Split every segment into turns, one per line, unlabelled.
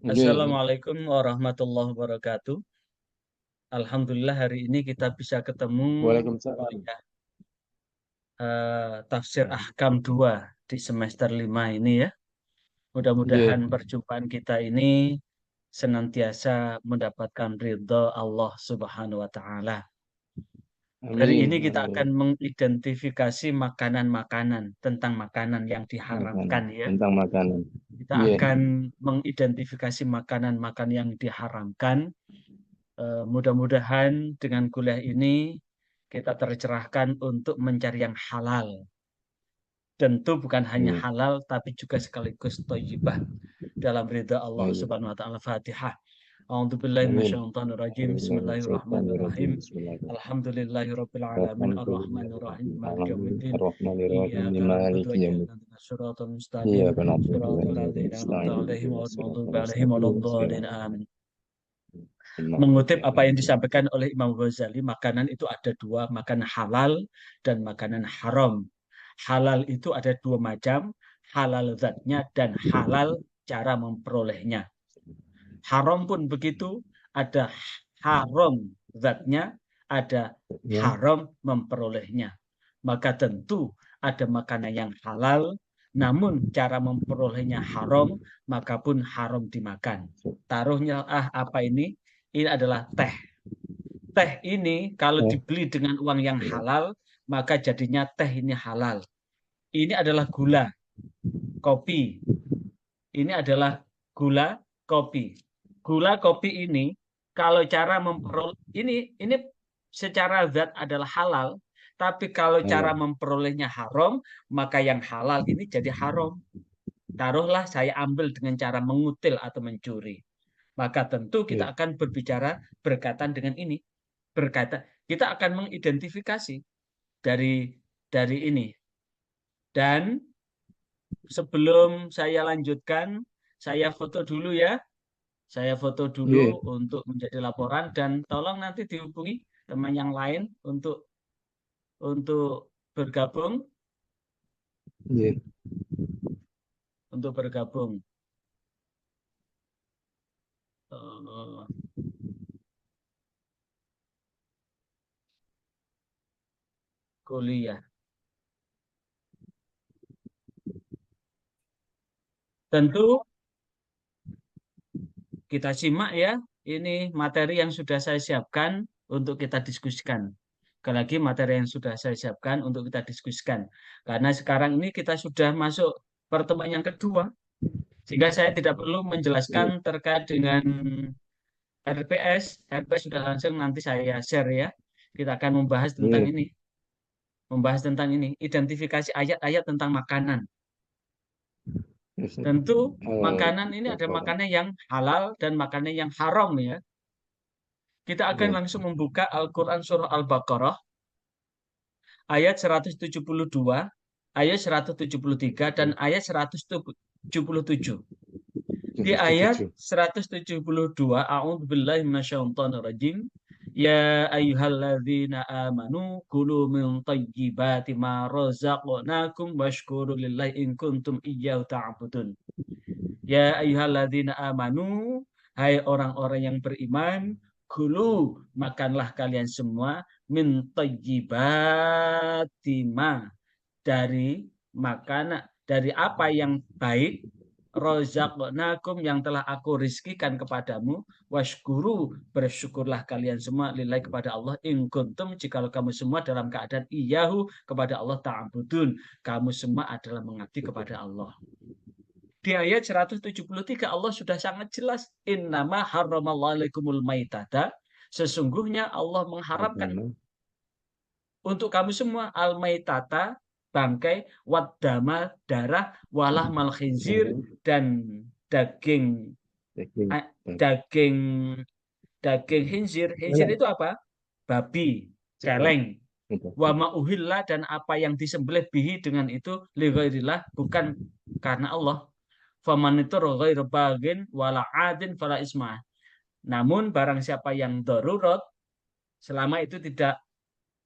Nggih.
Assalamualaikum warahmatullahi wabarakatuh. Alhamdulillah hari ini kita bisa ketemu
Waalaikumsalam.
ya, tafsir Ahkam 2 di semester 5 ini ya. Mudah-mudahan
Nggih.
perjumpaan kita ini senantiasa mendapatkan ridho Allah Subhanahu wa taala. Hari
Amin.
ini kita
Amin.
akan mengidentifikasi makanan-makanan tentang makanan yang
Makanan.
diharamkan ya.
Tentang makanan.
Kita
Nggih.
akan mengidentifikasi makanan-makanan yang diharamkan. Mudah-mudahan dengan kuliah ini kita tercerahkan untuk mencari yang halal. Tentu bukan hanya
Nggih.
halal, tapi juga sekaligus thayyibah dalam ridha Allah
Baik.
Subhanahu wa taala. Fatihah. A'udzubillahi
Amin.
minasyaitonirrajim.
Bismillahirrahmanirrahim.
Bismillahirrahmanirrahim.
Bismillahirrahmanirrahim.
Alhamdulillahirabbil alamin arrahmanirrahim maliki yaumiddin.
Ar-Rahmanir-Rahim.
Iyyaka na'budu wa
Maliki
iyyaka
yaumiddin.
nasta'in. Shiratal mustaqim.
Iyyaka na'budu wa
Shiratal
iyyaka
ladzina an'amta
nasta'in.
'alaihim
Ihdinas
ghairil maghdubi
siratal
'alaihim
mustaqim.
waladdallin.
Shiratal
Amin.
Maghdubi
Mengutip apa yang
'alaihim.
disampaikan oleh Imam Ghazali, makanan itu ada dua, makanan halal dan makanan haram. Halal itu ada dua macam, halal zatnya dan halal cara memperolehnya. Haram pun begitu, ada haram zatnya, ada
Ya.
haram memperolehnya. Maka tentu ada makanan yang halal, namun cara memperolehnya haram, maka pun haram dimakan. Taruhnya apa ini? Ini adalah teh. Teh ini kalau
Eh.
dibeli dengan uang yang halal, maka jadinya teh ini halal. Ini adalah gula, kopi. Ini adalah gula, kopi. Gula, kopi ini kalau cara memperoleh ini secara zat adalah halal, tapi kalau cara
Halal.
memperolehnya haram, maka yang halal ini jadi haram. Taruhlah saya ambil dengan cara mengutil atau mencuri. Maka tentu kita
Nggih.
akan berbicara berkaitan dengan ini. Berkaitan, kita akan mengidentifikasi dari ini. Dan sebelum saya lanjutkan, saya foto dulu ya. Saya foto dulu
Nggih.
untuk menjadi laporan dan tolong nanti dihubungi teman yang lain untuk bergabung,
Nggih.
untuk bergabung. Eh, Kuliah. Tentu kita simak ya, ini materi yang sudah saya siapkan untuk kita diskusikan. Sekali lagi materi yang sudah saya siapkan untuk kita diskusikan. Karena sekarang ini kita sudah masuk pertemuan yang kedua, sehingga saya tidak perlu
Nggih.
menjelaskan terkait dengan RPS sudah langsung nanti saya share ya. Kita akan
Nggih.
membahas tentang ini, identifikasi ayat-ayat tentang makanan. Tentu makanan ini ada makanan yang halal dan makanan yang haram ya. Kita akan
Nggih.
langsung membuka Al-Quran Surah Al-Baqarah ayat 172, ayat 173, dan ayat 177. Di ayat
77.
172, A'udzubillahi minasyaitonirrajim. Ya ayyuhalladzina amanu kulu min thayyibati ma razaqnakum washkuru lillahi in kuntum iyyahu ta'budun. Ya ayyuhalladzina amanu, hai orang-orang yang beriman, kulu, makanlah kalian semua min thayyibati ma, dari makanan, dari apa yang baik, rozaqnakum, yang telah aku rizkikan kepadamu, washkuru, bersyukurlah kalian semua lillahi, kepada Allah, in kuntum, jikalau kamu semua dalam keadaan iyahu, kepada Allah, ta'budun, kamu semua adalah mengabdi kepada Allah. Di ayat 173 Allah sudah sangat jelas, innama harramallahu alaikumul maitata, sesungguhnya Allah mengharamkan untuk kamu semua al-maitata, bangkai, waddama, darah, walah mal khinzir, dan daging
Daging.
daging daging khinzir. Khinzir itu apa? Babi, celeng. Wa ma'uhillah, dan apa yang disembelih bihi dengan itu, li ghairillah, bukan karena Allah. Faman itu ghairu bagin wala adin fala isma. Namun barang siapa yang darurat, selama itu tidak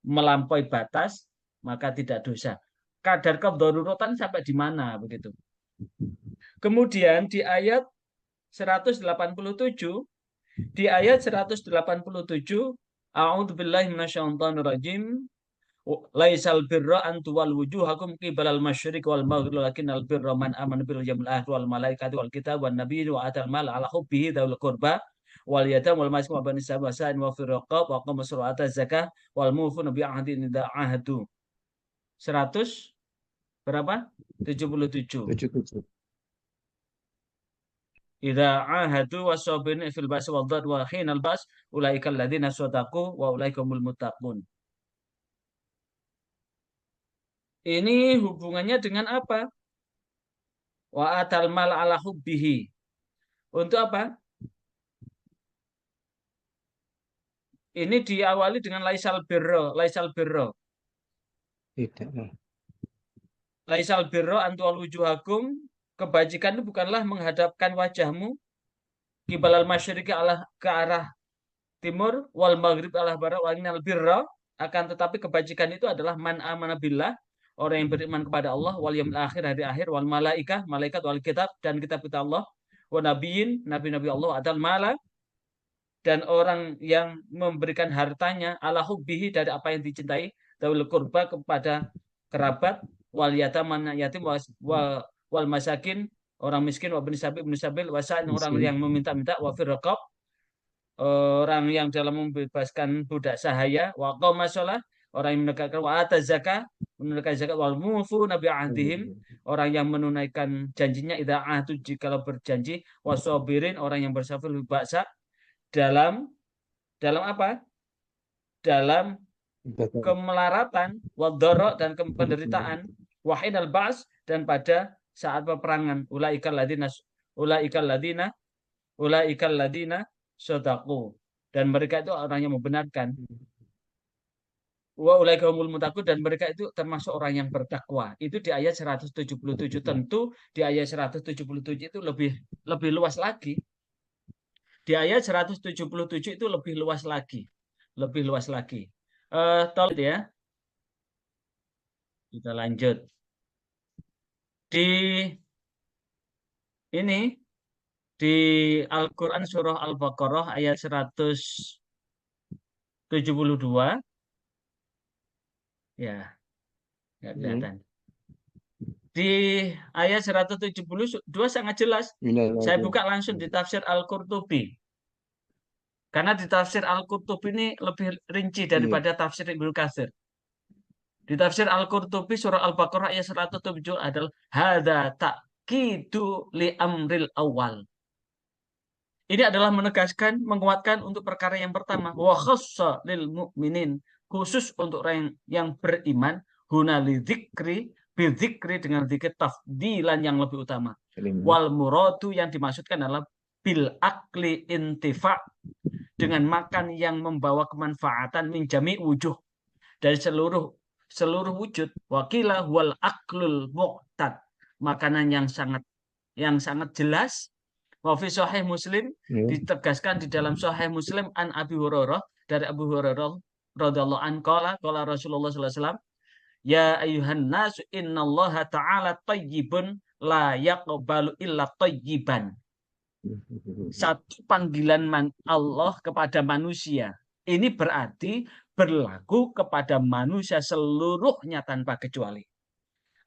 melampaui batas, maka tidak dosa. Kadar kedaruratan sampai di mana begitu. Kemudian di ayat 187, di ayat 187, A'udzubillahi minasyaitonirrajim. Laisal birra an tuwal wujuhakum qibalal masyriq wal maghrib walakinnal birra man amana bil yawmil akhir wal malaikati wal kitab wan nabiyyi wa atal mal ala hubbihi dzawil qurba wal yatam wal masakin wa bani sabil wasain wa fir riqab wa qamus salata zakah wal mufuna bi ahdin idza ahadu. 100 berapa? 77.
77.
Idza ahadu wasabina fil ba'si wal dhad wa hinal ba's ulaika alladziina sadaqu wa ulaika humul muttaqun. Ini hubungannya dengan apa? Wa atal mal ala hubbihi. Untuk apa? Ini diawali dengan laisal birro, laisal birro.
Tidak.
Laisal birro antual wujuhakum. Kebajikan itu bukanlah menghadapkan wajahmu kibalal masyriqi ke arah timur wal maghrib arah barat wal minal birra, akan tetapi kebajikan itu adalah man amana billah, orang yang beriman kepada Allah, wal yaumil akhir, hari akhir, wal malaikah, malaikat, wal kitab, dan kitab Allah, wa nabiyyin, nabi-nabi Allah, adal mala, dan orang yang memberikan hartanya ala hubbihi, dari apa yang dicintai, dawil kurba, kepada kerabat, wal yatama, yatim, wal masakin, orang miskin, wa bin sabil, wasain, orang yang meminta-minta, wa fir riqab, orang yang dalam membebaskan budak sahaya, wa qoma shalah, orang yang menegakkan, wa ata zakah, menunaikan zakat, wal mufu nabi ahdihim, orang yang menunaikan janjinya, idza ahdu, jikalau berjanji, wasabirin, orang yang bersabar baksa, dalam apa? Dalam kemelaratan, wadoro, dan penderitaan, wahinal ba's, dan pada saat peperangan, ulaikal ladina sodaku, dan mereka itu orang yang membenarkan, wa ulaika humul muttaqun, dan mereka itu termasuk orang yang bertakwa. Itu di ayat 177. Tentu di ayat 177 itu lebih luas lagi. Di ayat 177 itu lebih luas lagi. Tolong ya. Kita lanjut. Di ini di Al-Quran surah Al-Baqarah ayat 172, ya, nggak kelihatan. Di ayat 172 sangat jelas. Saya buka langsung di tafsir Al-Qurtubi. Karena di tafsir Al-Qurtubi ini lebih rinci daripada tafsir Ibnu Katsir. Di tafsir Al-Qurtubi surah Al-Baqarah ayat 107 adalah hadza ta'kidu li amril awal. Ini adalah menegaskan, menguatkan untuk perkara yang pertama. Wa khassa lil mu'minin, khusus untuk orang yang beriman, huna li dzikri, bidzikri, dengan zikir tafdilan yang lebih utama. Wal muradu, yang dimaksudkan adalah bil akli intifa, dengan makan yang membawa kemanfaatan, min jami wujuh, dari seluruh wujud. Wakila wal aklul muqtad, makanan yang sangat jelas. Wa fi sahih Muslim, ditegaskan di dalam sahih Muslim, an Abi Hurairah, dari Abu Hurairah radhiyallahu anhu, qala Rasulullah sallallahu alaihi wasallam, ya ayyuhan nas innallaha ta'ala thayyibun la yaqbalu illa thayyiban. Satu panggilan Allah kepada manusia. Ini berarti berlaku kepada manusia seluruhnya tanpa kecuali.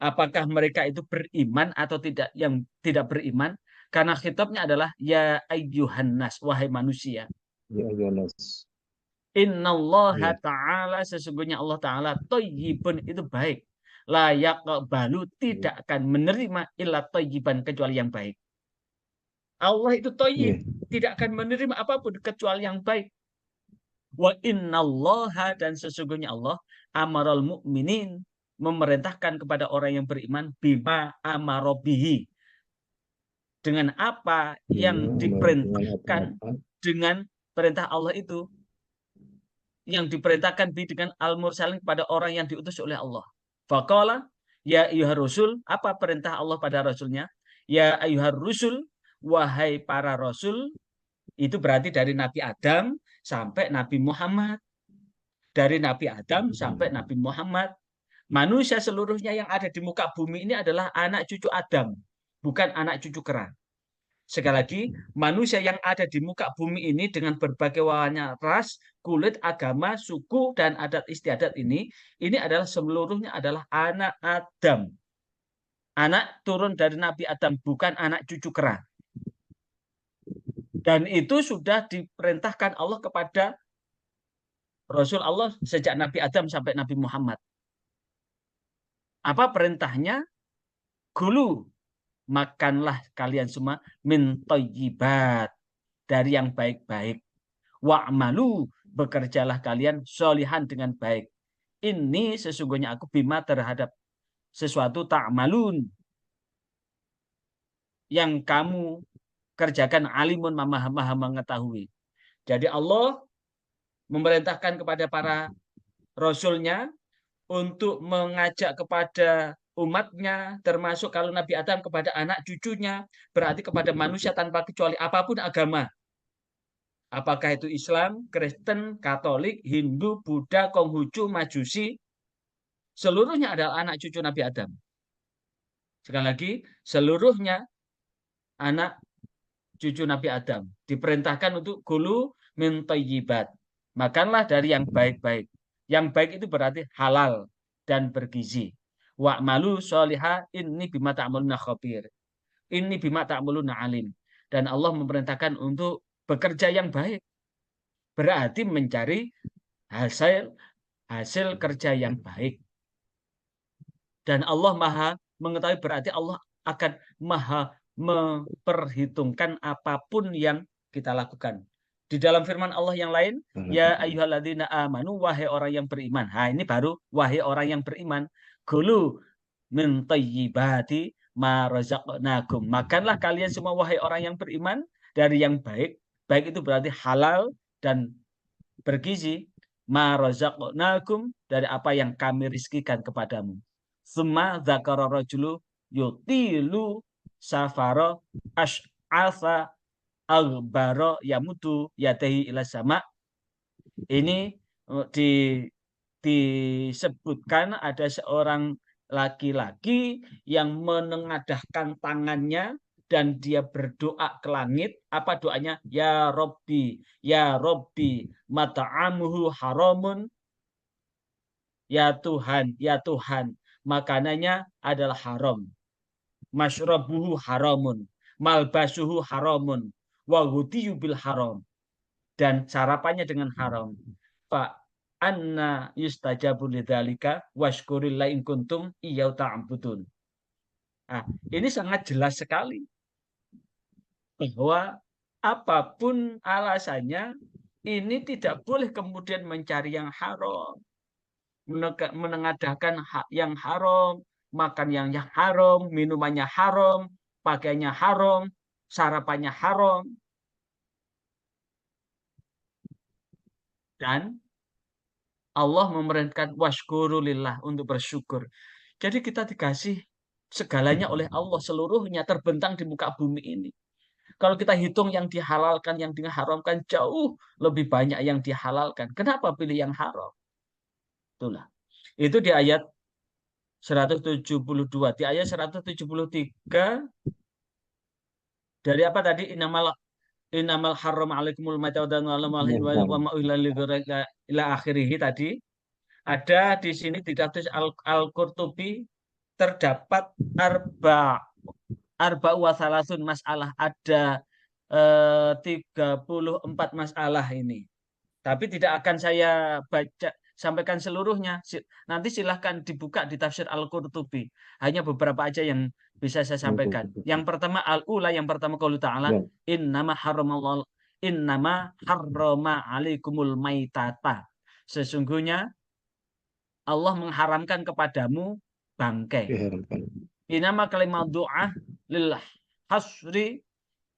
Apakah mereka itu beriman atau tidak? Yang tidak beriman, karena khitabnya adalah ya ayyuhan nas, wahai manusia.
Ya ayyuhan nas.
Innallaha ta'ala, sesungguhnya Allah Ta'ala, thayyibun, itu baik. La yaqbalu, tidak akan menerima illa thayyiban, kecuali yang baik. Allah itu thayyib, tidak akan menerima apapun kecuali yang baik. Wa innallaha, dan sesungguhnya Allah, amaral mu'minin, memerintahkan kepada orang yang beriman, bima amarobihi, dengan apa yang diperintahkan, dengan perintah Allah itu, yang diperintahkan dengan al-mursalin, kepada orang yang diutus oleh Allah. Faqala ya ayyuhar rusul, apa perintah Allah pada rasulnya? Ya ayyuhar rusul, wahai para rasul. Itu berarti dari Nabi Adam sampai Nabi Muhammad. Dari Nabi Adam sampai Nabi Muhammad. Manusia seluruhnya yang ada di muka bumi ini adalah anak cucu Adam, bukan anak cucu kera. Sekali lagi, manusia yang ada di muka bumi ini dengan berbagai warna ras, kulit, agama, suku, dan adat istiadat ini adalah seluruhnya adalah anak Adam. Anak turun dari Nabi Adam, bukan anak cucu kera. Dan itu sudah diperintahkan Allah kepada Rasul Allah sejak Nabi Adam sampai Nabi Muhammad. Apa perintahnya? Gulu, makanlah kalian semua min thayyibat, dari yang baik-baik. Wa'malu, bekerjalah kalian solihan dengan baik. Ini sesungguhnya aku bima terhadap sesuatu ta'malun yang kamu kerjakan, alimun maha mengetahui. Jadi Allah memerintahkan kepada para rasulnya untuk mengajak kepada umatnya, termasuk kalau Nabi Adam kepada anak cucunya, berarti kepada manusia tanpa kecuali apapun agama. Apakah itu Islam, Kristen, Katolik, Hindu, Buddha, Konghucu, Majusi, seluruhnya adalah anak cucu Nabi Adam. Sekali lagi, seluruhnya anak cucu Nabi Adam. Diperintahkan untuk gulu min thayyibat. Makanlah dari yang baik-baik. Yang baik itu berarti halal dan bergizi. Wa'malu sholiha inni bima ta'maluna khabir. Inni bima ta'maluna alim. Dan Allah memerintahkan untuk bekerja yang baik. Berarti mencari hasil kerja yang baik. Dan Allah maha mengetahui, berarti Allah akan maha memperhitungkan apapun yang kita lakukan. Di dalam firman Allah yang lain, ya ayyuhalladzina amanu, wahai orang yang beriman. Nah, ini baru wahai orang yang beriman. Gulu min thayyibati ma razaqnakum. Makanlah kalian semua wahai orang yang beriman dari yang baik. Baik itu berarti halal dan bergizi. Ma razaqnakum, dari apa yang kami rizkikan kepadamu. Summa dzakara rajulu yutilu safaro ash'atha aghbara yamutu yatehi ila sama. Ini disebutkan ada seorang laki-laki yang menengadahkan tangannya dan dia berdoa ke langit. Apa doanya? Ya Robbi, mata'amuhu haramun. Ya Tuhan, makanannya adalah haram. Masyrabuhu haramun, malbasuhu haramun, wa ghudhiyu bil haram, dan sarapannya dengan haram. Fa anna yustajabu lidzalika washkuril in kuntum iyyau ta'budun. Nah, ini sangat jelas sekali bahwa apapun alasannya, ini tidak boleh kemudian mencari yang haram, menengadahkan yang haram, makan yang haram, minumannya haram, pakaiannya haram, sarapannya haram. Dan Allah memerintahkan washkurulillah, untuk bersyukur. Jadi kita dikasih segalanya oleh Allah, seluruhnya terbentang di muka bumi ini. Kalau kita hitung yang dihalalkan, yang diharamkan, jauh lebih banyak yang dihalalkan. Kenapa pilih yang haram? Itulah. Itu di ayat 172. Di ayat 173 dari apa tadi? Innamal haram alaikumul maitatan wa ma ila akhirih tadi. Ada di sini di tafsir Al-Qurtubi terdapat arba wa salasun masalah, ada 34 masalah ini. Tapi tidak akan saya baca sampaikan seluruhnya. Nanti silahkan dibuka di tafsir Al-Qurtubi. Hanya beberapa aja yang bisa saya sampaikan. Yang pertama al-ula, yang pertama qaulu ta'ala, innama harrama alaikumul maitata. Sesungguhnya Allah mengharamkan kepadamu bangkai. Inama kalimat doa lil hasri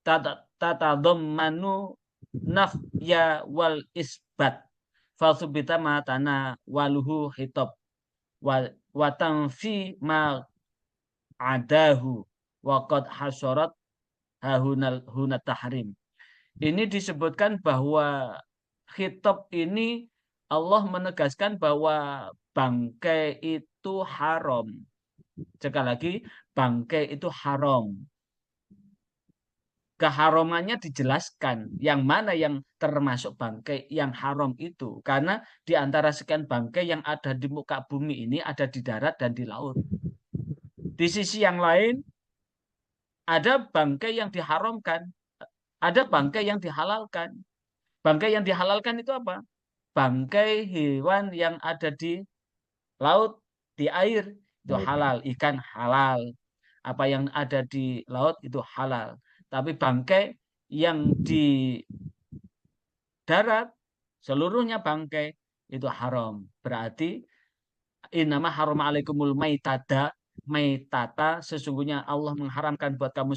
tatadammanu nafya wal isbat. Falsubita matana waluhu hitab wa tanfi ma adahu wa qad hasarat hunat tahrim. Ini disebutkan bahwa khitab ini Allah menegaskan bahwa bangkai itu haram. Sekali lagi, bangkai itu haram. keharumannya dijelaskan yang mana yang termasuk bangkai yang haram itu, karena di antara sekian bangkai yang ada di muka bumi ini ada di darat dan di laut. Di sisi yang lain ada bangkai yang diharamkan, ada bangkai yang dihalalkan. Bangkai yang dihalalkan itu apa? Bangkai hewan yang ada di laut, di air itu halal, ikan halal, apa yang ada di laut itu halal. Tapi bangkai yang di darat seluruhnya bangkai itu haram. Berarti innama harama alaikumul maitata, sesungguhnya Allah mengharamkan buat kamu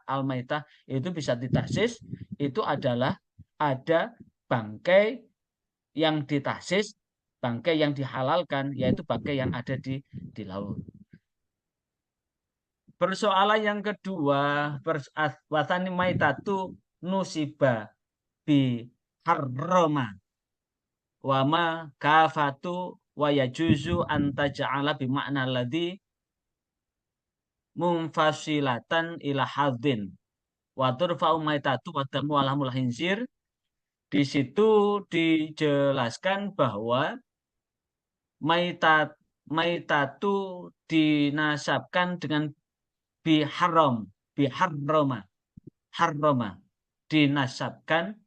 al-maitah itu bisa ditaksis, itu adalah ada bangkai yang ditaksis, bangkai yang dihalalkan, yaitu bangkai yang ada di laut. Persoalan yang kedua, wasani maitatu nusiba bi harroma wama kafatu wa yajuzu anta ja'ala bi makna ladhi mumfasilatan ila hadin wa turfa'u maitatu wa damu alamul hinsir. Di situ dijelaskan bahwa maitatu dinasabkan dengan biharroma dinasabkan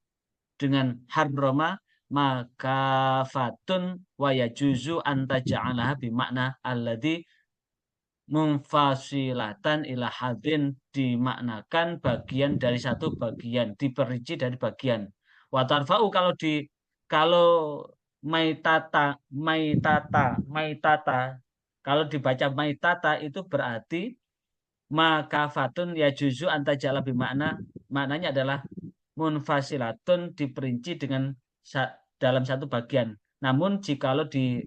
dengan harroma, maka fatun wa yajuzu anta ja'alaha bimakna alladhi mumfasilatan ila hadin, dimaknakan bagian dari satu bagian, diperinci dari bagian. Watarfa'u kalau maitata kalau dibaca maitata itu berarti maka fatun ya juzu anta jala bimakna, maknanya adalah munfasilatun, diperinci dengan dalam satu bagian. Namun jikalau di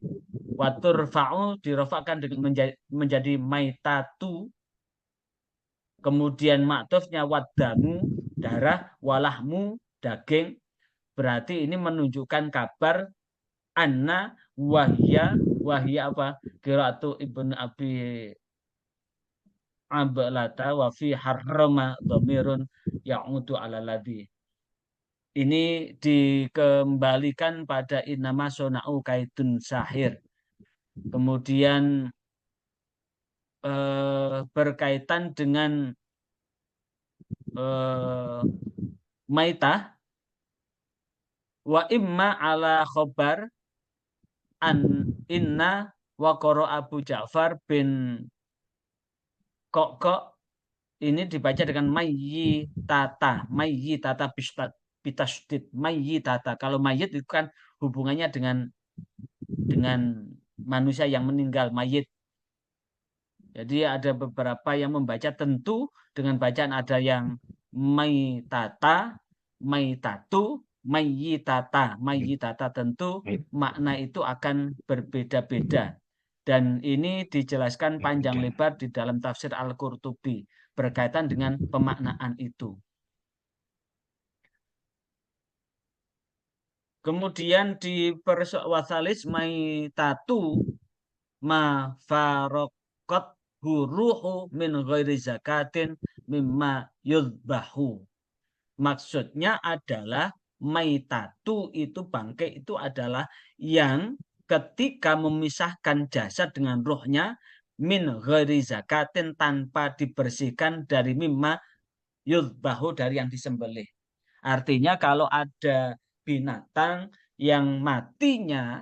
watur fa'u dirofakan dengan menjadi maitatu, kemudian maktufnya wadamu darah, walahmu daging, berarti ini menunjukkan kabar anna wahya apa? Qiraatu Ibnu Abi Ablata wa fi harrama dhamirun ya'udu ala ladhi. Ini dikembalikan pada innama sona'u kaidun sahir. Kemudian berkaitan dengan maitah wa imma ala khobar an inna wa qara Abu Ja'far bin Kok ini dibaca dengan mayyitata bitasydid mayyitata. Kalau mayit itu kan hubungannya dengan manusia yang meninggal, mayit. Jadi ada beberapa yang membaca tentu dengan bacaan ada yang maitata, maitatu, mayyitata tentu makna itu akan berbeda-beda. Dan ini dijelaskan panjang lebar di dalam tafsir Al-Qurtubi berkaitan dengan pemaknaan itu. Kemudian di wasalis maitatu ma farokot huruhu min ghairi zakatin mimma yudbahu. Maksudnya adalah maitatu itu bangkai itu adalah yang ketika memisahkan jasad dengan rohnya min ghairi zakatin, tanpa dibersihkan dari mimma yudbahu, dari yang disembelih. Artinya kalau ada binatang yang matinya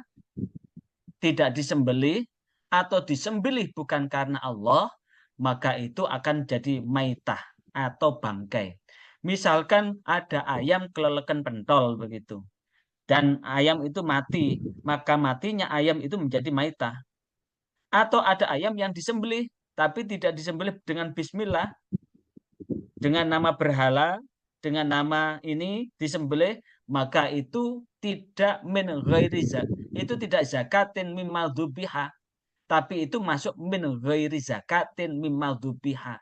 tidak disembelih atau disembelih bukan karena Allah, maka itu akan jadi maitah atau bangkai. Misalkan ada ayam kelelekan pentol begitu, dan ayam itu mati, maka matinya ayam itu menjadi maitah. Atau ada ayam yang disembelih, tapi tidak disembelih dengan bismillah, dengan nama berhala, dengan nama ini disembelih, maka itu tidak min ghairi itu tidak zakatin mimma dzubiha, tapi itu masuk min ghairi zakatin mimma dzubiha,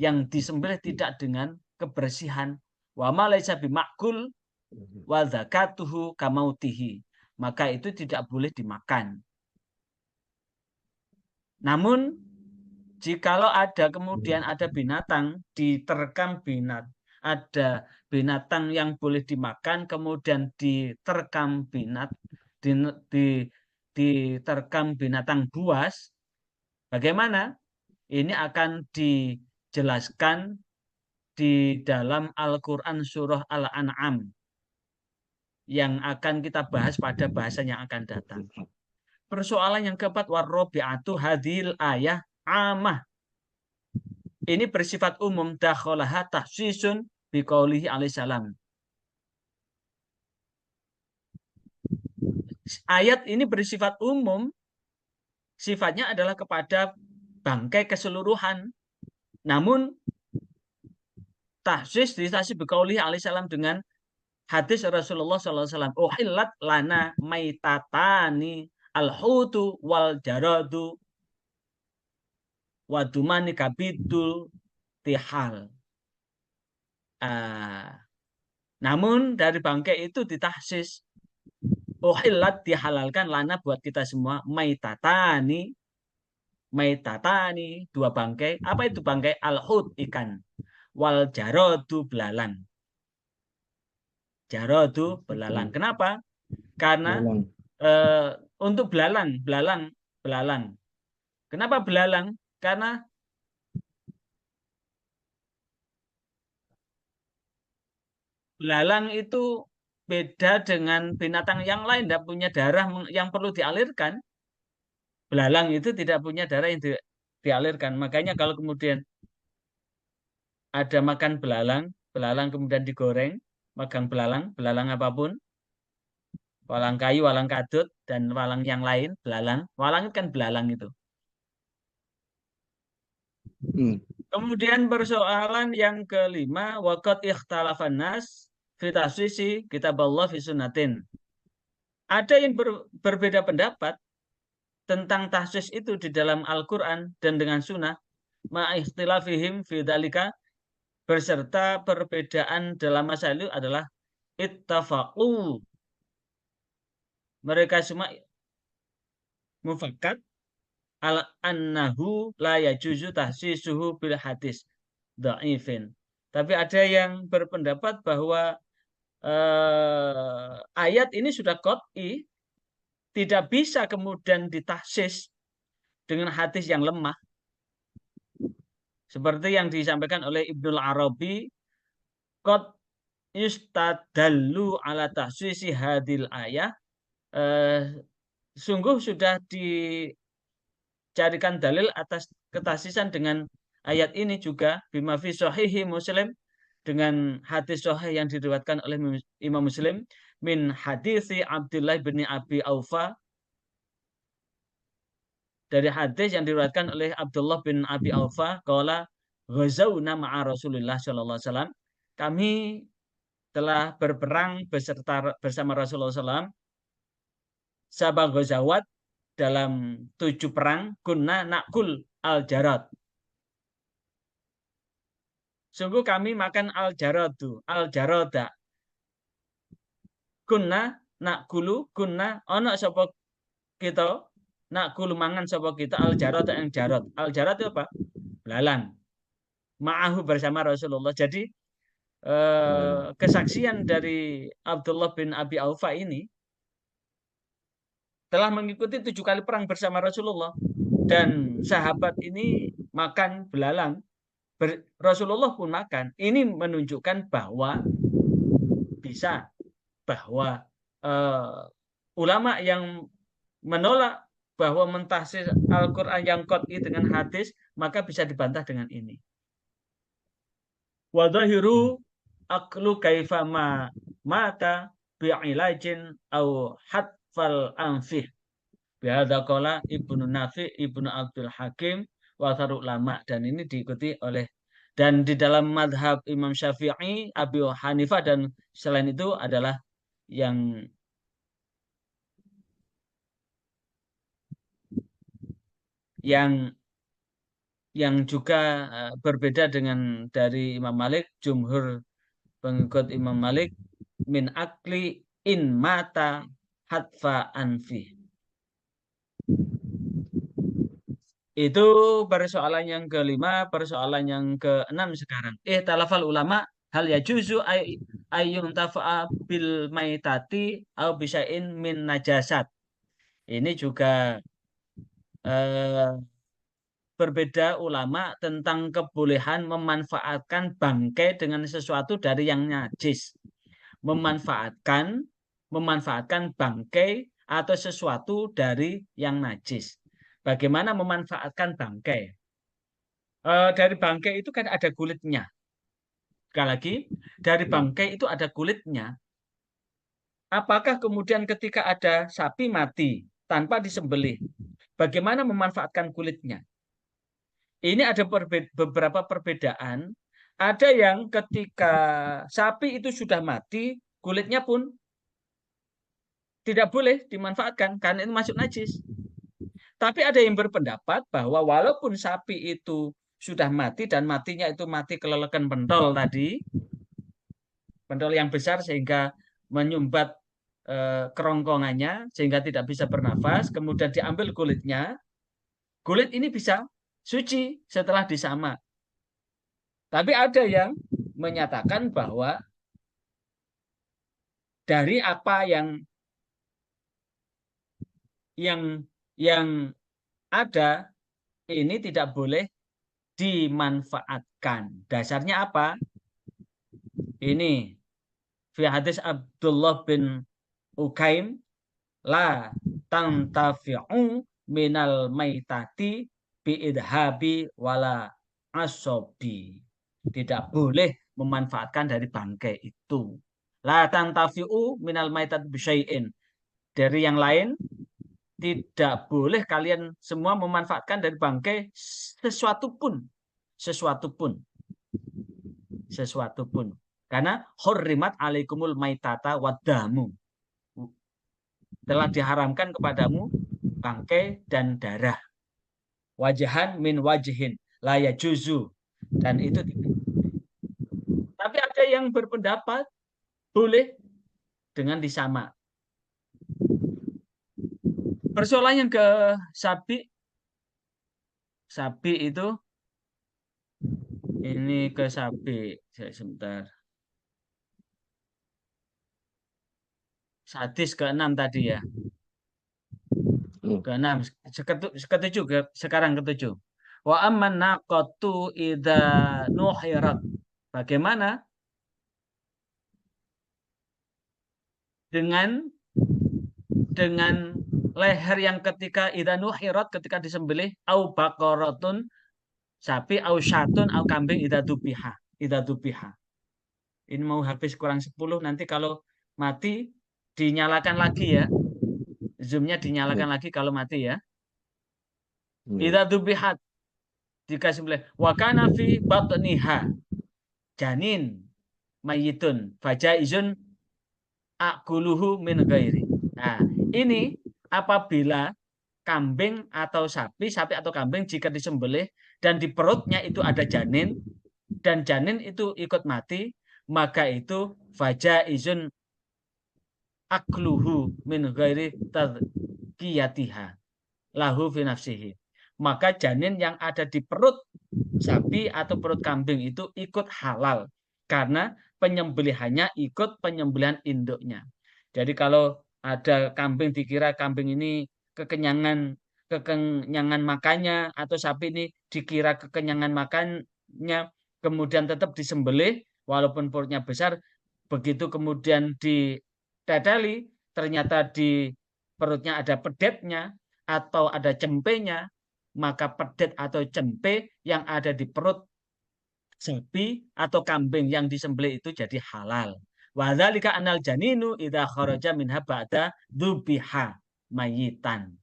yang disembelih tidak dengan kebersihan. Wa ma laisa bimakul wa zakatuhu kamautihi, maka itu tidak boleh dimakan. Namun jikalau ada kemudian ada binatang, diterkam ada binatang yang boleh dimakan, kemudian diterkam binatang buas, bagaimana? Ini akan dijelaskan di dalam Al-Quran surah Al-An'am yang akan kita bahas pada bahasan yang akan datang. Persoalan yang keempat, warrobi'atu hadil ayah amah. Ini bersifat umum, dakholaha tahsisun biqaulihi alaihissalam. Ayat ini bersifat umum, sifatnya adalah kepada bangkai keseluruhan. Namun tahsis ditahsis biqaulihi alaihissalam dengan hadis Rasulullah SAW. Uhillat lana maitatani al-hutu wal jaradu wadumani kabidul tihal. Namun dari bangkai itu ditahsis. Uhillat dihalalkan lana buat kita semua maitatani dua bangkai. Apa itu bangkai? Al-hut ikan. Wal jaradu belalang. Jaradu belalang. Kenapa? Karena untuk belalang. Kenapa belalang? Karena belalang itu beda dengan binatang yang lain, tidak punya darah yang perlu dialirkan. Belalang itu tidak punya darah yang dialirkan. Makanya kalau kemudian ada makan belalang kemudian digoreng, makan belalang apapun, walang kayu, walang kadut, dan walang yang lain, walang itu kan belalang itu. Kemudian persoalan yang kelima, waqad ikhtalafan nas fi taswisi kitaballah fi sunnatin. Ada yang berbeda pendapat tentang tahsis itu di dalam Al-Quran dan dengan sunnah, ma'ikhtilafihim fi dzalika, berserta perbedaan dalam masalah itu adalah ittafaqu. Mereka semua mufakat al-annahu la yajuzu tahsisuhu bil hadis dha'ifin. Tapi ada yang berpendapat bahwa ayat ini sudah qat'i, tidak bisa kemudian ditahsis dengan hadis yang lemah. Seperti yang disampaikan oleh Ibnul Arabi, qad yustadallu ala tahsisi hadil ayah. Sungguh sudah dicarikan dalil atas ketahsisan dengan ayat ini juga bima fi sahihi Muslim, dengan hadis sahih yang diriwayatkan oleh Imam Muslim min hadisi Abdullah bin Abi Aufa, dari hadis yang diriwayatkan oleh Abdullah bin Abi Aufa, qala ghazawna ma'a Rasulullah sallallahu alaihi wasallam, kami telah berperang bersama Rasulullah SAW sabah ghazawat, dalam 7 perang, kunna nakul al-jarad. Sungguh kami makan al-jaradu, al-jarada. Kunna nakulu, kunna ono sapa kita, nakulu mangan sapa kita al-jarada yang jarad. Al-jarad itu apa? Belalang. Ma'ahu bersama Rasulullah. Jadi kesaksian dari Abdullah bin Abi Aufa ini telah mengikuti 7 kali perang bersama Rasulullah, dan sahabat ini makan belalang, Rasulullah pun makan. Ini menunjukkan bahwa bisa, bahwa ulama yang menolak bahwa mentahsis Al-Quran yang qat'i dengan hadis, maka bisa dibantah dengan ini. Wadhahiru aklu kaifama mata bi'ilajin au hatfal anfih. Bihadza qala Ibnu Nafi, Ibnu Abdul Hakim, wa ulama, dan ini diikuti oleh, dan di dalam madhab Imam Syafi'i, Abu Hanifah, dan selain itu adalah yang juga berbeda dengan dari Imam Malik, jumhur pengikut Imam Malik, min akli in mata hatfa anfi. Itu persoalan yang kelima. Persoalan yang keenam sekarang. Talafal ulama hal yajuzu ayung tafa'a bil maitati au bisain min najasat. Ini juga eh, berbeda ulama tentang kebolehan memanfaatkan bangkai dengan sesuatu dari yang najis. Memanfaatkan bangkai atau sesuatu dari yang najis. Bagaimana memanfaatkan bangkai? Dari bangkai itu kan ada kulitnya. Sekali lagi, dari bangkai itu ada kulitnya. Apakah kemudian ketika ada sapi mati tanpa disembelih, bagaimana memanfaatkan kulitnya? Ini ada beberapa perbedaan. Ada yang ketika sapi itu sudah mati, kulitnya pun tidak boleh dimanfaatkan karena itu masuk najis. Tapi ada yang berpendapat bahwa walaupun sapi itu sudah mati dan matinya itu mati kelelekan pentol tadi, pentol yang besar sehingga menyumbat kerongkongannya sehingga tidak bisa bernafas, kemudian diambil kulitnya, kulit ini bisa suci setelah disamak. Tapi ada yang menyatakan bahwa dari apa yang yang ada ini tidak boleh dimanfaatkan. Dasarnya apa? Ini fi hadis Abdullah bin Ukaim la tantafi'u minal maitati bi idhabi wala asobi. Tidak boleh memanfaatkan dari bangkai itu. La tantafi'u minal maitati bisyai'in. Dari yang lain tidak boleh kalian semua memanfaatkan dari bangkai sesuatu pun. Sesuatu pun. Sesuatu pun. Karena hurrimat alaikumul maitata wadamu. Telah diharamkan kepadamu bangkai dan darah. Wajahan min wajihin. La yajuzu. Dan itu tidak. Tapi ada yang berpendapat boleh dengan disamak. Persoalan yang ke sapi itu ini ke sapi. Sebentar. Hadis ke-6 tadi ya. Ke-6. Ketujuh. Sekarang ketujuh. Wa amman naqatu idza nuhirat. Bagaimana dengan leher yang ketika idza nuhirat ketika disembelih au baqaratun sapi au syatun au kambing idza dubiha. Ini mau habis kurang 10 nanti kalau mati dinyalakan lagi ya. Zoom-nya dinyalakan lagi kalau mati ya. Idza dubihat jika sembelih wa kana fi batniha janin mayitun fajaizun akuluhu min ghairi. Nah, ini apabila kambing atau sapi atau kambing jika disembelih dan di perutnya itu ada janin dan janin itu ikut mati, maka itu fajaizun akluhu min ghairi tadqiyatiha lahu fi nafsihi. Maka janin yang ada di perut sapi atau perut kambing itu ikut halal karena penyembelihannya ikut penyembelihan induknya. Jadi kalau ada kambing dikira kambing ini kekenyangan makannya atau sapi ini dikira kekenyangan makannya kemudian tetap disembelih walaupun perutnya besar, begitu kemudian diteteli ternyata di perutnya ada pedetnya atau ada cempenya, maka pedet atau cempe yang ada di perut sapi atau kambing yang disembelih itu jadi halal. Wa dzalika anal janinu idza kharaja minha ba'da dzubiha mayitan.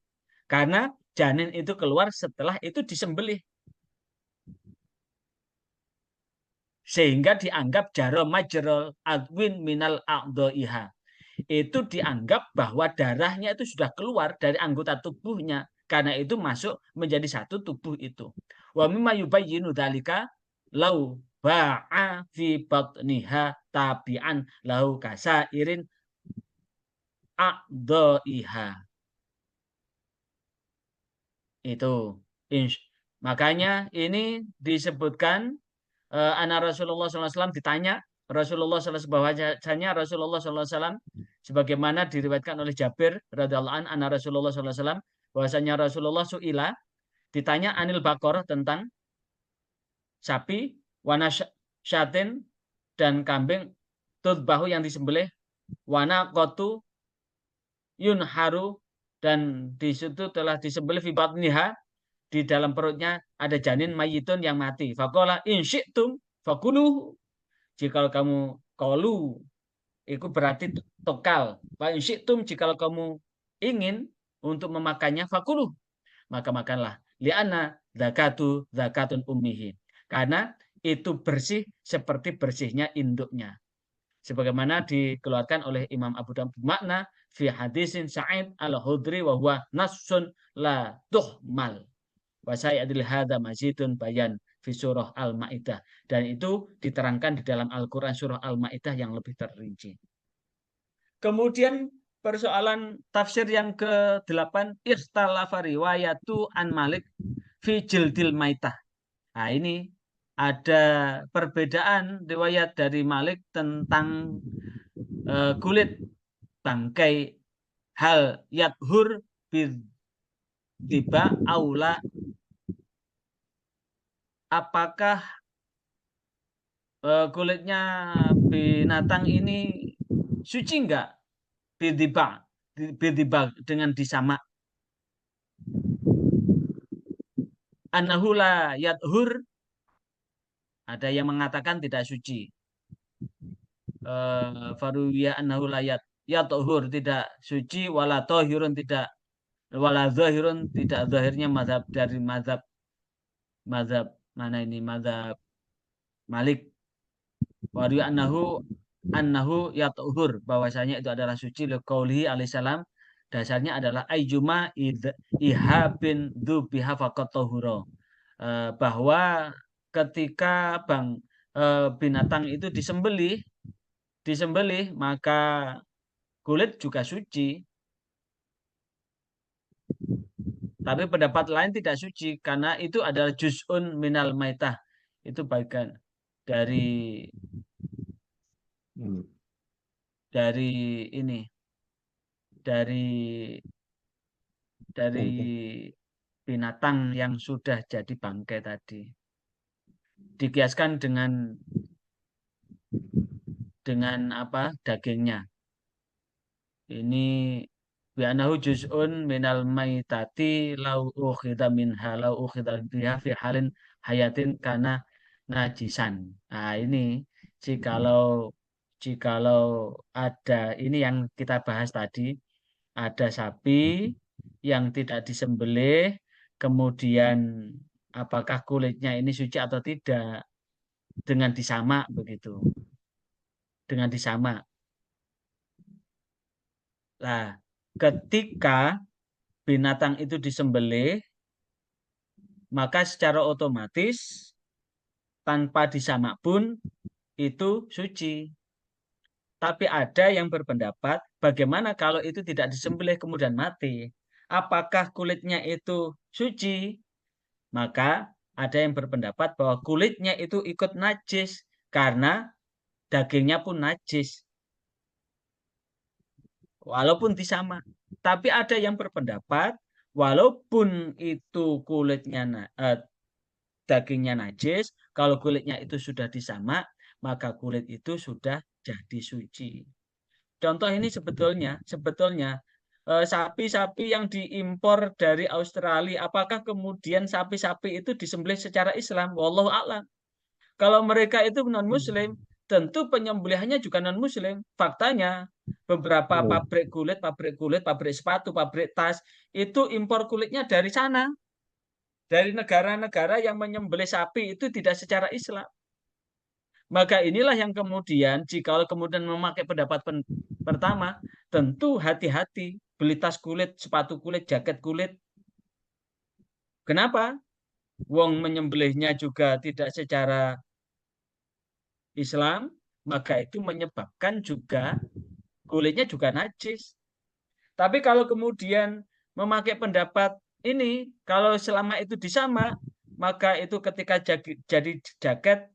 Karena janin itu keluar setelah itu disembelih. Sehingga dianggap jaro majrol adwin minal a'dha'iha. Itu dianggap bahwa darahnya itu sudah keluar dari anggota tubuhnya. Karena itu masuk menjadi satu tubuh itu. Wa mimma yubayyinu dzalika lau ba'a fi batniha tabi'an lahu kasairin a'dha'iha. Itu. Makanya ini disebutkan anak Rasulullah SAW ditanya Rasulullah SAW, bahwasanya Rasulullah SAW sebagaimana diriwayatkan oleh Jabir radhiyallahu anhu Rasulullah SAW, bahwasanya Rasulullah su'ila, ditanya anil baqarah, tentang sapi, wana syatin, dan kambing, tudbahu yang disembelih, wana kotu yunharu, dan di situ telah disembelih, fi batniha, di dalam perutnya ada janin mayitun yang mati. Faqala in syi'tum fakuluhu. Jika kamu kolu, itu berarti tokal. Wa in syi'tum, jika kamu ingin untuk memakannya, fakuluh, maka makanlah. Li'anna zakatun ummihi. Karena itu bersih seperti bersihnya induknya. Sebagaimana dikeluarkan oleh Imam Abu Dawud, makna fi hadisin Sa'id al-Khudri wa huwa nassun la tuhmal. Wa sa'idil hadza mazidun bayan fi surah Al-Maidah, dan itu diterangkan di dalam Al-Qur'an surah Al-Maidah yang lebih terrinci. Kemudian persoalan tafsir yang ke-8, ikhtalafa riwayatu an Malik fi jildil maitah. Nah, ini ada perbedaan riwayat dari Malik tentang kulit bangkai, hal yadhur tiba aula, apakah kulitnya binatang ini suci enggak, bidiba dengan disamak, annahu la yadhur, ada yang mengatakan tidak suci. Faruwiya annahu la yadhur, tidak suci, wala tahirun, tidak, wala zahirun, tidak zahirnya mazhab dari mazhab mana ini, mazhab Malik. Waruwiya annahu yadhur, bahwasanya itu adalah suci, liqaulihi alaihissalam, dasarnya adalah ayyuma ihabin dzubiha faqat tahura, bahwa ketika binatang itu disembelih maka kulit juga suci. Tapi pendapat lain tidak suci, karena itu adalah juz'un minal maitah, itu bagian dari ini, dari binatang yang sudah jadi bangkai tadi, dikiaskan dengan apa, dagingnya. Ini bi'anahu juz'un minal maitati lau ukhidha minha lau ukhidha biha fi halin hayatin kana najisan. Nah, ini jikalau ada ini yang kita bahas tadi, ada sapi yang tidak disembelih, kemudian apakah kulitnya ini suci atau tidak, dengan disamak begitu. Dengan disamak. Nah, ketika binatang itu disembelih, maka secara otomatis tanpa disamak pun itu suci. Tapi ada yang berpendapat, bagaimana kalau itu tidak disembelih kemudian mati? Apakah kulitnya itu suci? Maka ada yang berpendapat bahwa kulitnya itu ikut najis karena dagingnya pun najis, walaupun disamak. Tapi ada yang berpendapat, walaupun itu kulitnya dagingnya najis, kalau kulitnya itu sudah disamak, maka kulit itu sudah jadi suci. Contoh ini sebetulnya sapi-sapi yang diimpor dari Australia, apakah kemudian sapi-sapi itu disembelih secara Islam? Wallahu a'lam. Kalau mereka itu non-Muslim, tentu penyembelihannya juga non-Muslim. Faktanya, beberapa pabrik kulit, pabrik sepatu, pabrik tas, itu impor kulitnya dari sana. Dari negara-negara yang menyembelih sapi itu tidak secara Islam. Maka inilah yang kemudian, jika kemudian memakai pendapat pertama, tentu hati-hati beli tas kulit, sepatu kulit, jaket kulit. Kenapa? Wong menyembelihnya juga tidak secara Islam, maka itu menyebabkan juga kulitnya juga najis. Tapi kalau kemudian memakai pendapat ini, kalau selama itu disamak, maka itu ketika jadi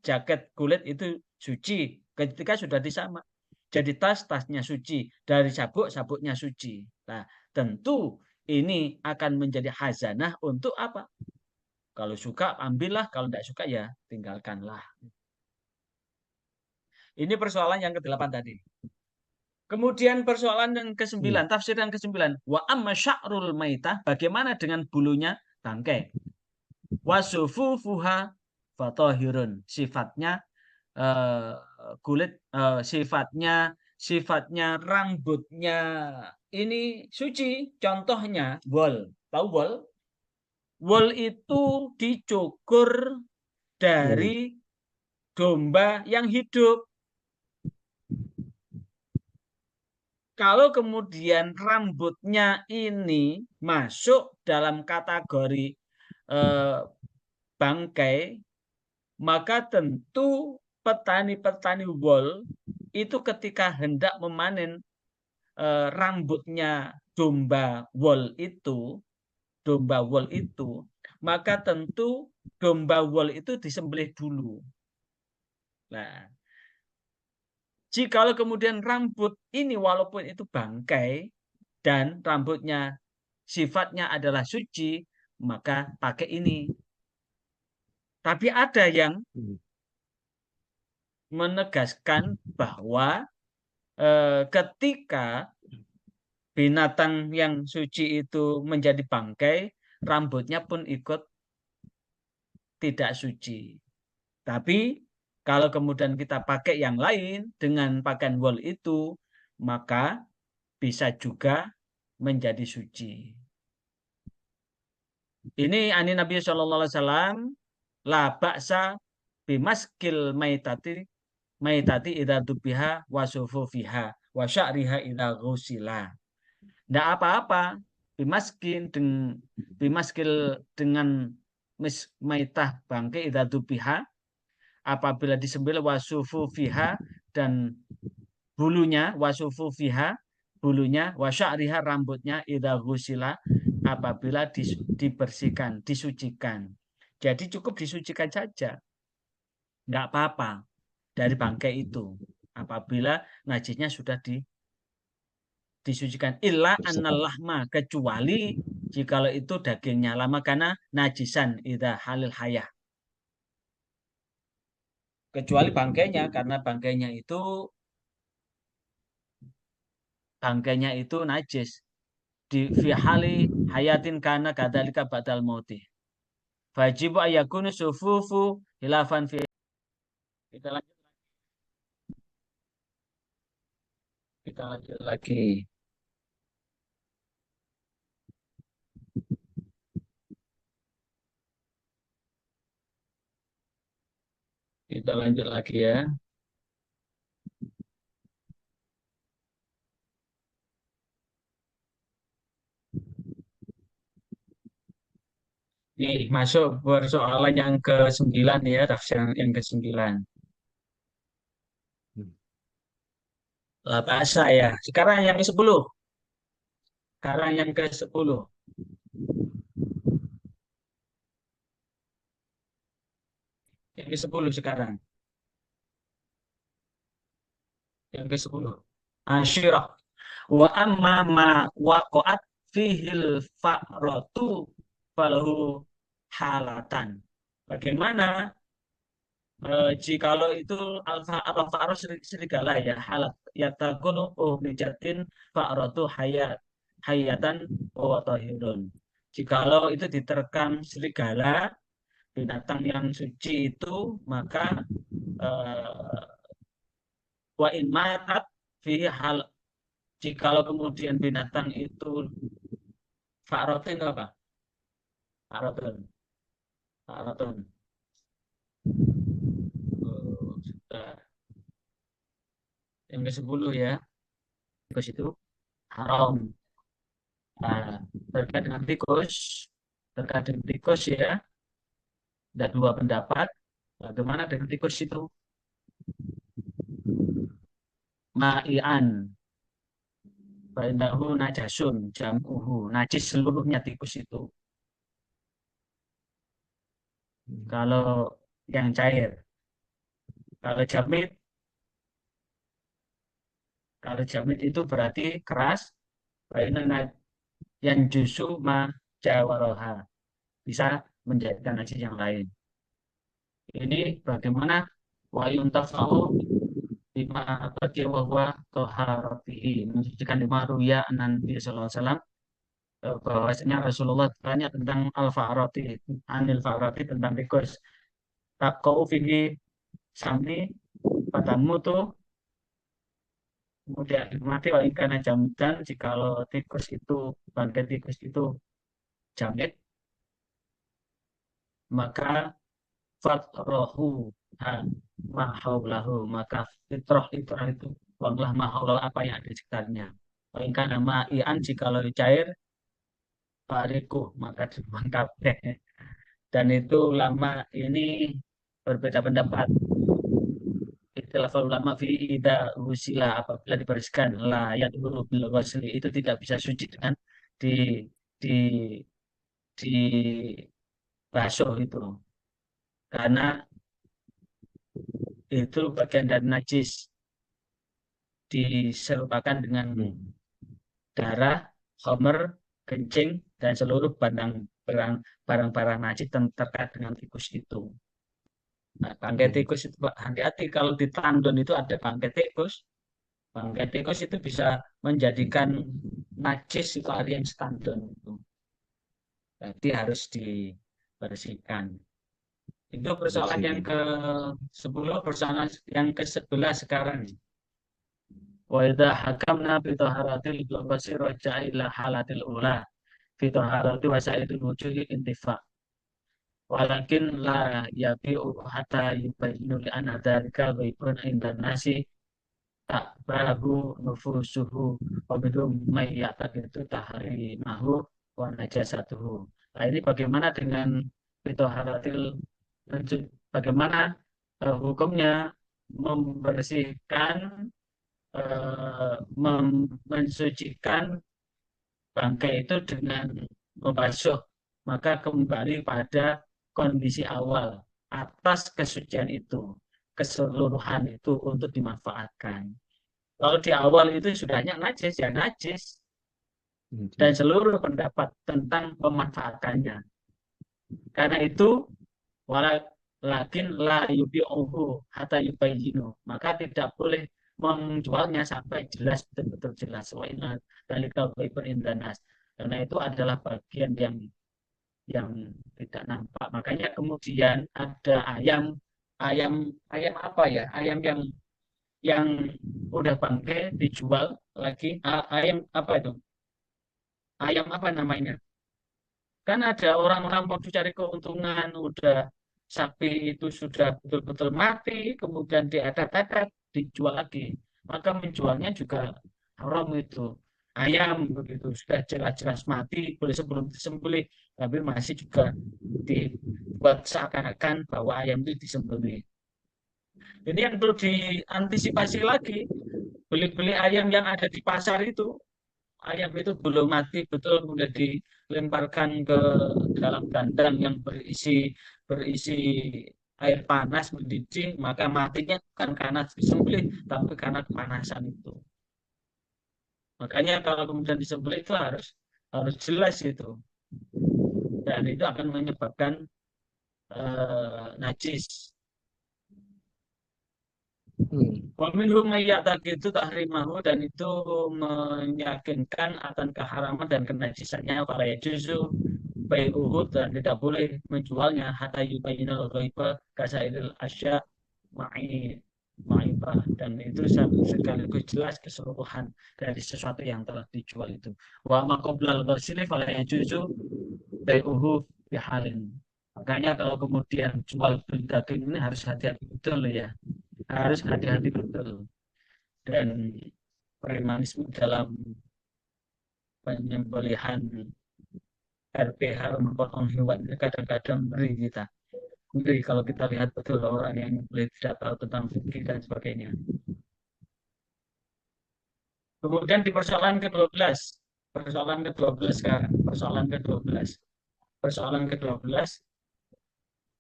jaket kulit itu suci ketika sudah disamak. Jadi tasnya suci, dari sabuknya suci. Nah, tentu ini akan menjadi khazanah untuk apa? Kalau suka ambillah, kalau tidak suka ya tinggalkanlah. Ini persoalan yang ke-8 tadi. Kemudian persoalan yang ke-9, tafsir yang ke-9. Wa amma sya'rul maitah, bagaimana dengan bulunya bangkai? Wasufufuha fatahirun. Sifatnya kulit, sifatnya rambutnya ini suci. Contohnya wol. Tahu wol? Wol itu dicukur dari domba yang hidup. Kalau kemudian rambutnya ini masuk dalam kategori bangkai, maka tentu petani-petani wol itu ketika hendak memanen rambutnya domba wol itu, maka tentu domba wol itu disembelih dulu. Nah, jikalau kemudian rambut ini walaupun itu bangkai dan rambutnya sifatnya adalah suci, maka pakai ini. Tapi ada yang menegaskan bahwa ketika binatang yang suci itu menjadi bangkai, rambutnya pun ikut tidak suci. Tapi kalau kemudian kita pakai yang lain dengan pakaian wol itu, maka bisa juga menjadi suci. Ini ani Nabi Shallallahu Alaihi Wasallam la ba'sa bimaskil maitati idza tubiha wa sufufiha wa sya'riha idza ghusila. Tidak apa-apa bimaskil dengan maitah bangkai idza tubiha apabila disembelih wasufu fiha dan bulunya wasufu fiha bulunya wasya'riha rambutnya idza ghusila apabila dibersihkan, disucikan. Jadi cukup disucikan saja. Enggak apa-apa dari bangkai itu apabila najisnya sudah disucikan. Illa annallahma, kecuali jikalau itu dagingnya lama karena najisan idza halil hayah. Kecuali bangkainya, karena bangkainya itu najis. Di fi hali hayatin kana kadzalika ba'dal mauti. Fajibu ayakunu sufufu hilafan fi. Kita lanjut lagi. Kita lanjut lagi ya. Ini masuk persoalan yang ke-9 ya, tafsir yang ke-9. Lah bahasa ya. Sekarang yang ke-10. Sekarang yang ke-10. Yang ke-10 sekarang. Yang ke-10. Asyirah. Wa amma ma waqa'at fihil fa'ratu falahu halatan. Bagaimana jikalau itu al-fa'ru serigala ya halat yatakunu nijatin fa'ratu hayatan wa tahirun. Jikalau itu diterkam serigala binatang yang suci itu maka wa in matat fi hal jikalau kemudian binatang itu fa'rotun itu apa? Fa'rotun. Fa'rotun. Sudah. Yang ke-10 ya. Tikus itu haram. Nah, terkait dengan tikus ya, ada dua pendapat. Bagaimana dengan tikus itu? Ma'ian. Bainahu najasun jam'uhu. Najis seluruhnya tikus itu. Kalau yang cair. Kalau jamit, kalau jamit itu berarti keras. Bainana yang justru ma jawaroha bisa menjadikan najis yang lain. Ini bagaimana wa yuntafa'u bima bagi wahwa toharatihi mensucikan lima ruya Nabi sallallahu alaihi wasallam bahwasanya Rasulullah tanya tentang al-fa'rati anil fa'rati tentang tikus takau fihi sami padamu tuh kemudian mati wa karena jamdan jikalau tikus itu bangkai tikus itu jamit maka fatrohu mahaulahu maka fitrah itu buanglah mahaulah apa yang ada di sekitarnya. Paling nama ian jikalau cair bariku maka dibuang kabeh. Dan itu ulama ini berbeda pendapat. Ikhtilaf ulama fi ida usila apabila dibersihkan layat huruf bil ghusli itu tidak bisa suci dengan di di di basuh itu karena itu bagian dari najis diserupakan dengan darah, homer, kencing dan seluruh barang-barang najis terkait dengan tikus itu. Nah, bangkai tikus itu hati-hati kalau di tandon itu ada bangkai tikus. Bangkai tikus itu bisa menjadikan najis itu aliran tandon itu. Jadi harus dibersihkan. Itu persoalan yang ke-10, persoalan yang ke-11 sekarang. Wa idza hakamna bi taharatil basir raja'a ila halatil ula fi taharati wasailul wujuhi intifa. Walakin la yabi'u hatta yubayyinu li anna dzalika ghaibun indan nasi tak bahu nufusuhu wa bidum may ya'taqidu tahrimahu wa najasatuhu. Nah, ini bagaimana dengan fitoharatil bagaimana hukumnya membersihkan mensucikan bangkai itu dengan membasuh maka kembali pada kondisi awal atas kesucian itu keseluruhan itu untuk dimanfaatkan. Kalau di awal itu sudahnya najis ya najis dan seluruh pendapat tentang pemanfaatannya. Karena itu walakin la yubi'uhu hatta yubayyinu maka tidak boleh menjualnya sampai jelas betul-betul jelas wa inna dzalika ghaibun indanas karena itu adalah bagian yang tidak nampak makanya kemudian ada ayam ayam ayam apa ya ayam yang udah bangkai dijual lagi ayam apa itu ayam apa namanya kan ada orang-orang mau cari keuntungan udah sapi itu sudah betul-betul mati kemudian diadat-adat dijual lagi maka menjualnya juga haram itu ayam begitu sudah jelas-jelas mati boleh sebelum disembelih tapi masih juga dibuat seakan-akan bahwa ayam itu disembelih ini yang perlu diantisipasi lagi beli-beli ayam yang ada di pasar itu ayam itu belum mati betul sudah dilemparkan ke dalam kandang yang berisi berisi air panas mendidih maka matinya bukan karena disembelih tapi karena kepanasan itu makanya kalau kemudian disembelih itu harus harus jelas itu dan itu akan menyebabkan najis. Waminhum itu tahrimahu dan itu meyakinkan akan keharaman dan kenajisanya kalau ya justru baik uhud dan tidak boleh menjualnya hatta yubayyinal ghaiba kasairil asya ma'ibah dan itu sekaligus jelas keseluruhan dari sesuatu yang telah dijual itu. Wa maqablal ghasili fala yajuzu bai'uhu bihalin. Makanya kalau kemudian jual beli daging ini harus hati-hati betul ya. Harus hati-hati betul dan premanisme dalam penyembelihan RPH rumah potong hewan kadang-kadang ngeri kita ngeri kalau kita lihat betul orang yang tidak tahu tentang fikih dan sebagainya. Kemudian di persoalan ke-12 persoalan ke-12 sekarang persoalan ke-12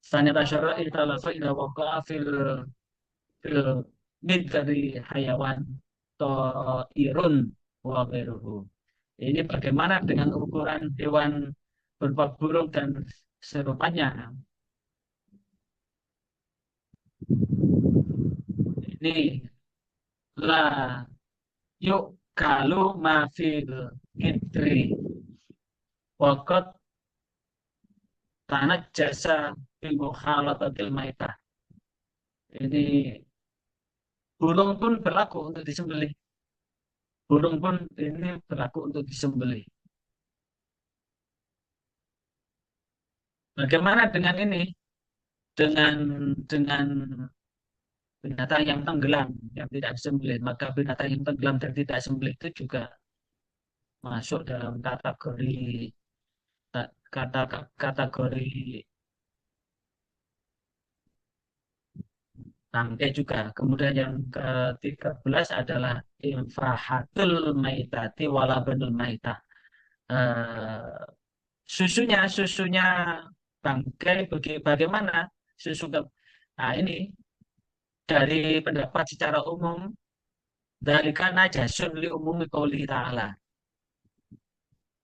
Tanya tasyara italafa ila waqa'a fil fil min dari hayawan irun wa ghairuhu. Ini bagaimana dengan ukuran hewan berupa burung dan serupanya? Ini la yuk kalau mafil kitri wakot tanah jasa bimuhalatatil maitah. Ini burung pun berlaku untuk disembelih. Burung pun ini berlaku untuk disembelih. Bagaimana dengan ini? Dengan binatang yang tenggelam, yang tidak disembelih. Maka binatang yang tenggelam dan tidak disembelih itu juga masuk dalam kategori bangkai juga. Kemudian yang ke-13 adalah infahatul maitati walabanul maitah. Eh, susunya bangkai bagaimana susu nah ini dari pendapat secara umum dari karena najasun li umumi qouli ta'ala.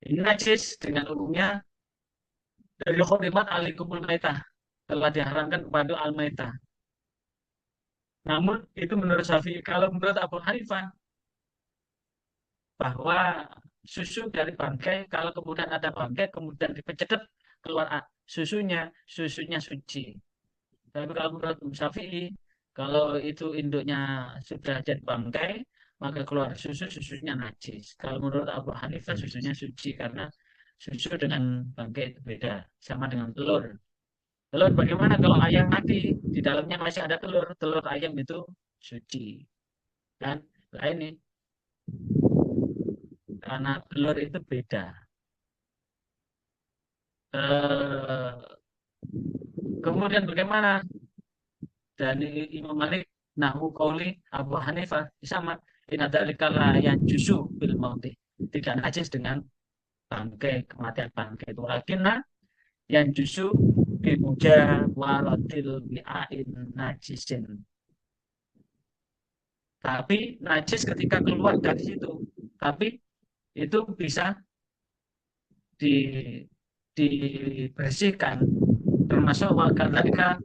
Ini najis dengan umumnya dari khurimat alikumul maitah, telah diharamkan kepada al-maitah. Namun itu menurut Syafi'i. Kalau menurut Abu Hanifah, bahwa susu dari bangkai, kalau kemudian ada bangkai kemudian dipecedek keluar susunya suci. Tapi kalau menurut Syafi'i, kalau itu induknya sudah jadi bangkai, maka keluar susunya najis. Kalau menurut Abu Hanifah susunya suci karena susu dengan bangkai itu beda, sama dengan telur. Telur bagaimana kalau ayam mati, di dalamnya masih ada telur, telur ayam itu suci. Kan? Nah ini, karena telur itu beda. Eh, kemudian bagaimana? Dan Imam Malik, nahu kauli Abu Hanifah, sama inadalikala yang jusu bil mauti. Tidak najis dengan bangkai, kematian bangkai itu. Lakinna yang jusu bimuja walatil bi'ain najisin. Tapi najis ketika keluar dari situ. Tapi itu bisa di, dibersihkan. Termasuk wakadhalika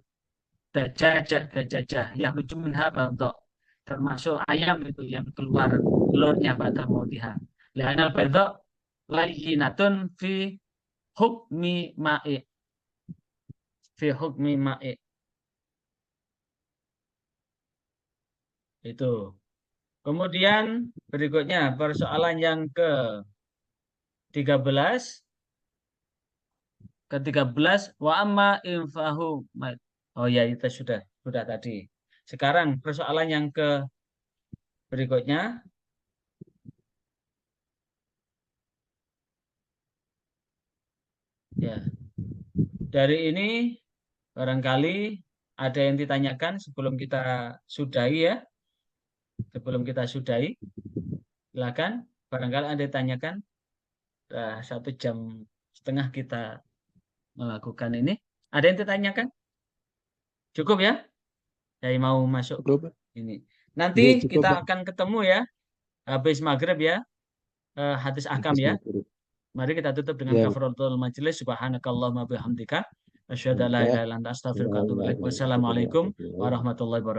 dajajah yang lucu minha untuk termasuk ayam itu yang keluar telurnya pada mautiha. Lianal bedok layyinatun hukmi ma'i fi hukmi ma'i itu. Kemudian berikutnya persoalan yang ke-13 ke-13 wa amma infahu. Oh ya, itu sudah tadi. Sekarang persoalan yang ke berikutnya. Ya. Dari ini barangkali ada yang ditanyakan sebelum kita sudahi ya. Sebelum kita sudahi, silakan. Barangkali ada yang ditanyakan. 1,5 jam kita melakukan ini. Ada yang ditanyakan? Cukup ya? Saya mau masuk
Cukup.
ini.
Ya,
Nanti
cukup,
kita
Pak.
akan ketemu ya. Habis maghrib ya. Hadis akam
Habis
ya.
maghrib.
Mari kita tutup dengan
Ya,
kafaratul majelis. Subhanakallahumma bihamdika. Asyhadu an la ilaha illa anta astaghfiruka wa atubu ilaik.
Alhamdulillah.
Wassalamualaikum warahmatullahi wabarakatuh.